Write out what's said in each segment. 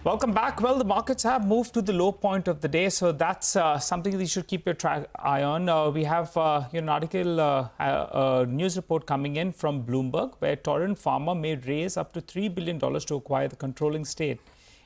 Welcome back. Well, the markets have moved to the low point of the day, so that's something that you should keep your eye on. We have an article, a news report coming in from Bloomberg, where Torrent Pharma may raise up to $3 billion to acquire the controlling stake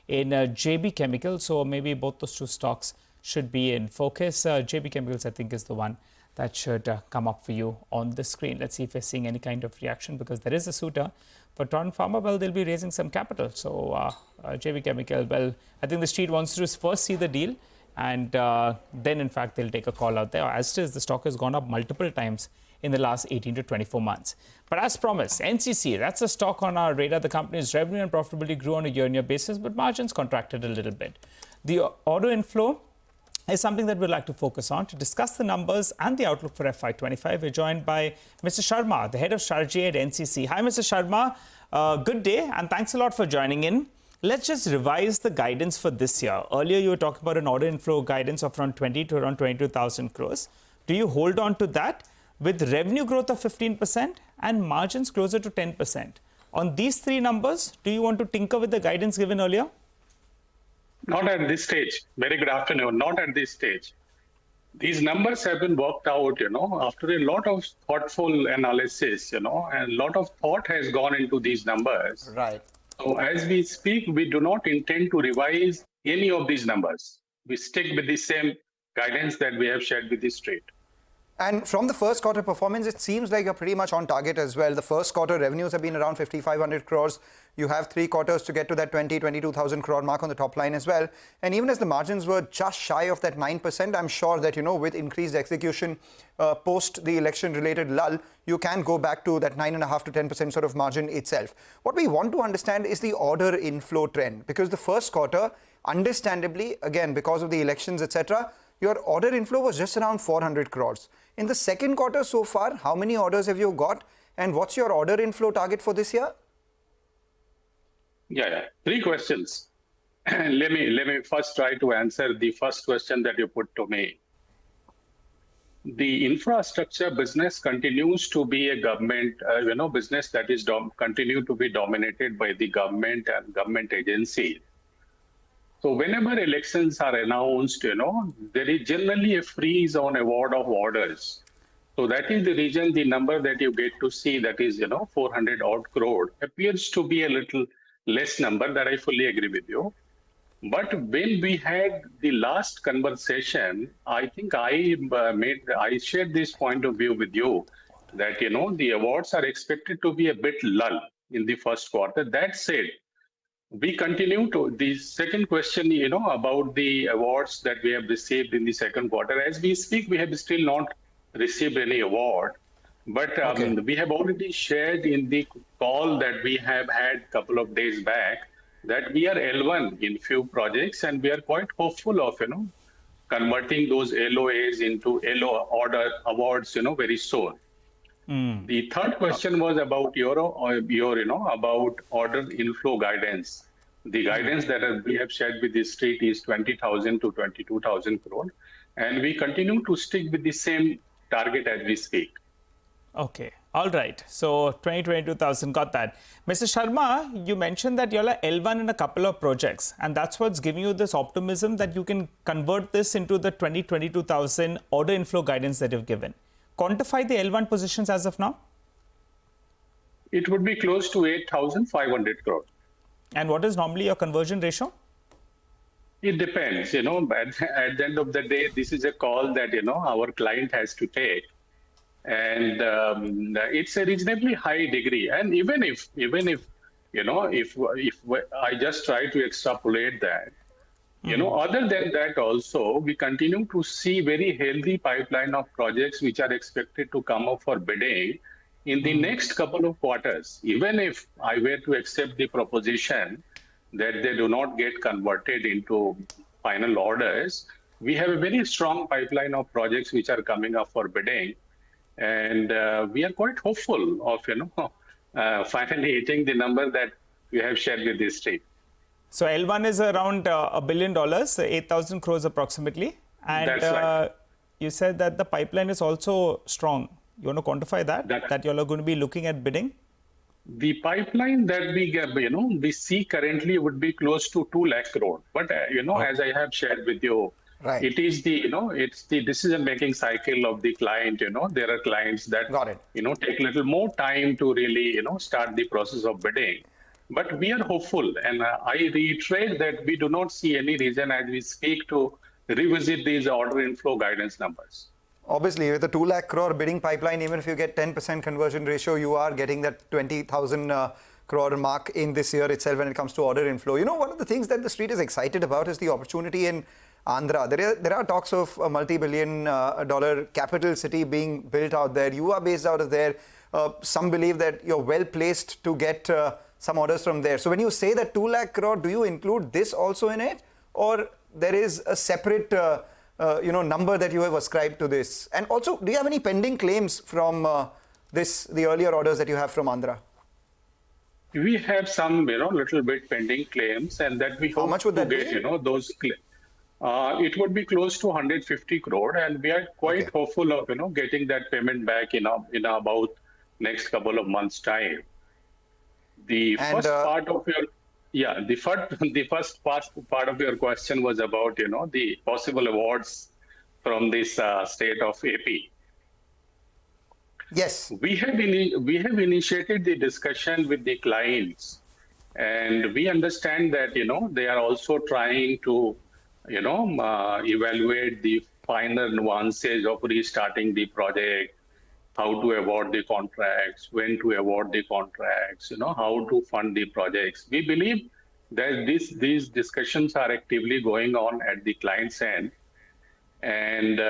in JB Chemical. So maybe both those two stocks should be in focus. JB Chemicals, I think, is the one that should come up for you on the screen. Let's see if we're seeing any kind of reaction, because there is a suitor. For Torrent Pharma, well, they'll be raising some capital. So JB Chemical, well, I think the street wants to first see the deal, and then, in fact, they'll take a call out there. As it is, the stock has gone up multiple times in the last 18 to 24 months. But as promised, NCC, that's a stock on our radar. The company's revenue and profitability grew on a year-on-year basis, but margins contracted a little bit. The order inflow is something that we'd like to focus on. To discuss the numbers and the outlook for FY25, we're joined by Mr. Sharma, the head of strategy at NCC. Hi, Mr. Sharma. Good day, and thanks a lot for joining in. Let's just revise the guidance for this year. Earlier, you were talking about an order inflow guidance of around 20 to around 22,000 crores. Do you hold on to that with revenue growth of 15% and margins closer to 10%? On these three numbers, do you want to tinker with the guidance given earlier? Not at this stage. Very good afternoon. Not at this stage. These numbers have been worked out, after a lot of thoughtful analysis, and a lot of thought has gone into these numbers. Right. So as we speak, we do not intend to revise any of these numbers. We stick with the same guidance that we have shared with the street. And from the first quarter performance, it seems like you're pretty much on target as well. The first quarter revenues have been around 5,500 crores. You have 3 quarters to get to that 22,000 crore mark on the top line as well. And even as the margins were just shy of that 9%, I'm sure that, with increased execution post the election related lull, you can go back to that 9.5 to 10% sort of margin itself. What we want to understand is the order inflow trend, because the first quarter, understandably, again, because of the elections, etc., your order inflow was just around 400 crores. In the second quarter so far, how many orders have you got? And what's your order inflow target for this year? Yeah. 3 questions. Let me first try to answer the first question that you put to me. The infrastructure business continues to be a government, business that is continue to be dominated by the government and government agencies. So whenever elections are announced, there is generally a freeze on award of orders. So that is the reason the number that you get to see, that is, 400 odd crore, appears to be a little less number. That I fully agree with you. But when we had the last conversation, I think I shared this point of view with you that, the awards are expected to be a bit lull in the first quarter. That said, we continue to the second question, about the awards that we have received in the second quarter. As we speak, we have still not received any award, but we have already shared in the call that we have had a couple of days back that we are L1 in few projects, and we are quite hopeful of, converting those LOAs into LO order awards, very soon. The third question was about about order inflow guidance. The guidance that we have shared with the street is 20,000 to 22,000 crore, and we continue to stick with the same target as we speak. Okay. All right. So 22,000, got that. Mr. Sharma, you mentioned that you're L1 in a couple of projects, and that's what's giving you this optimism that you can convert this into the 22,000 order inflow guidance that you've given. Quantify the L1 positions as of now? It would be close to 8,500 crore. And what is normally your conversion ratio? It depends, at the end of the day, this is a call that, our client has to take. And it's a reasonably high degree. And even if I just try to extrapolate that, other than that also, we continue to see very healthy pipeline of projects which are expected to come up for bidding in the next couple of quarters. Even if I were to accept the proposition that they do not get converted into final orders, we have a very strong pipeline of projects which are coming up for bidding. And we are quite hopeful of, finally hitting the number that we have shared with the street. So L1 is around $1 billion, 8,000 crores approximately. And That's right. You said that the pipeline is also strong. You want to quantify that? That you all are going to be looking at bidding? The pipeline that we get, we see currently would be close to 2 lakh crore. But, as I have shared with you, Right. it is it's the decision-making cycle of the client. There are clients that, Got it. take a little more time to really, start the process of bidding. But we are hopeful, and I reiterate that we do not see any reason as we speak to revisit these order inflow guidance numbers. Obviously, with a 2 lakh crore bidding pipeline, even if you get 10% conversion ratio, you are getting that 20,000 crore mark in this year itself when it comes to order inflow. One of the things that the street is excited about is the opportunity in Andhra. There are talks of a multi-billion dollar capital city being built out there. You are based out of there. Some believe that you're well placed to get some orders from there. So when you say that 2 lakh crore, do you include this also in it? Or there is a separate number that you have ascribed to this? And also, do you have any pending claims from the earlier orders that you have from Andhra? We have some, little bit pending claims, and that we hope much would that get, be? those claims. It would be close to 150 crore, and we are quite hopeful of, getting that payment back in about next couple of months' time. The first part of your the first part of your question was about, the possible awards from this state of AP. Yes. We have initiated the discussion with the clients, and we understand that, they are also trying to, evaluate the finer nuances of restarting the project, how to award the contracts, when to award the contracts, how to fund the projects. We believe that these discussions are actively going on at the client's end. And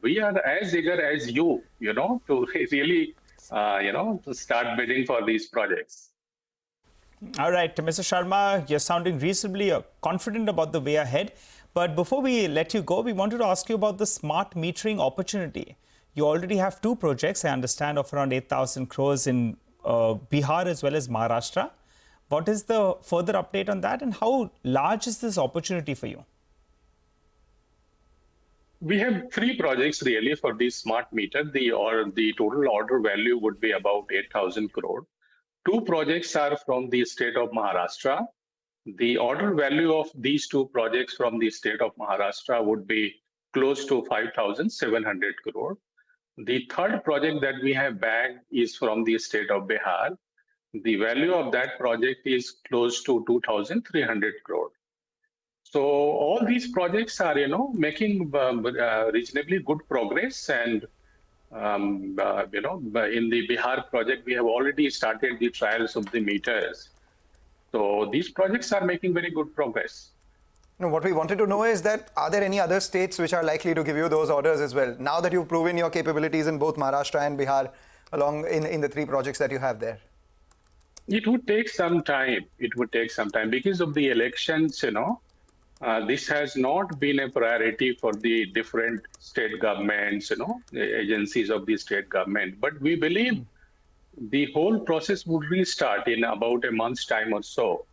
we are as eager as you, to really, to start bidding for these projects. All right, Mr. Sharma, you're sounding reasonably confident about the way ahead. But before we let you go, we wanted to ask you about the smart metering opportunity. You already have two projects, I understand, of around 8,000 crores in Bihar as well as Maharashtra. What is the further update on that, and how large is this opportunity for you? We have three projects really for the smart meter. The total order value would be about 8,000 crore. Two projects are from the state of Maharashtra. The order value of these two projects from the state of Maharashtra would be close to 5,700 crore. The third project that we have bagged is from the state of Bihar. The value of that project is close to 2,300 crore. So all these projects are, making reasonably good progress. And, in the Bihar project, we have already started the trials of the meters. So these projects are making very good progress. What we wanted to know is that, are there any other states which are likely to give you those orders as well? Now that you've proven your capabilities in both Maharashtra and Bihar, along in the three projects that you have there. It would take some time. It would take some time because of the elections, this has not been a priority for the different state governments, the agencies of the state government. But we believe the whole process would restart in about a month's time or so.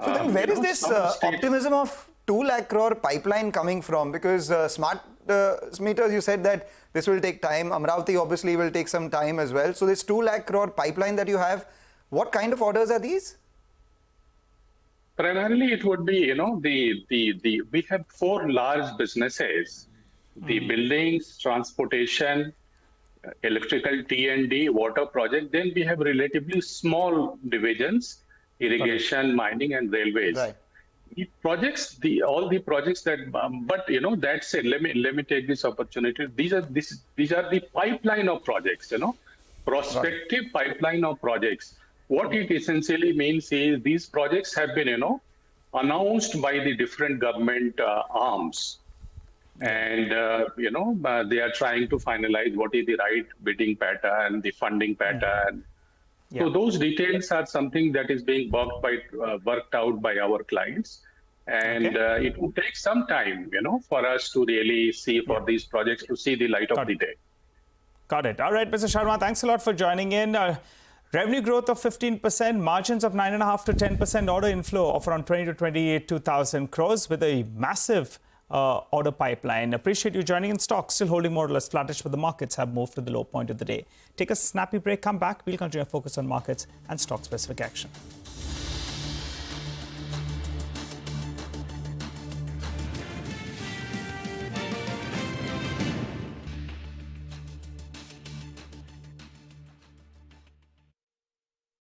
So then where is this optimism of 2 lakh crore pipeline coming from? Because smart meters, you said that this will take time. Amravati obviously will take some time as well. So this 2 lakh crore pipeline that you have, what kind of orders are these? Primarily, it would be, we have four large businesses: the buildings, transportation, electrical T&D, water project. Then we have relatively small divisions: irrigation, mining, and railways. Right. The projects, all the projects that, but that's it. Let me take this opportunity. These are the pipeline of projects. Prospective pipeline of projects. What it essentially means is these projects have been, announced by the different government arms, and they are trying to finalize what is the right bidding pattern, the funding pattern. So those details are something that is being worked out by our clients, and it will take some time, for us to really see for these projects to see the light of the day. Got it. All right, Mr. Sharma, thanks a lot for joining in. Revenue growth of 15%, margins of 9.5 to 10%, order inflow of around 20 to 22,000 crores with a massive order pipeline. Appreciate you joining in. Stocks still holding more or less flattish, but the markets have moved to the low point of the day. Take a snappy break, come back. We'll continue to focus on markets and stock-specific action.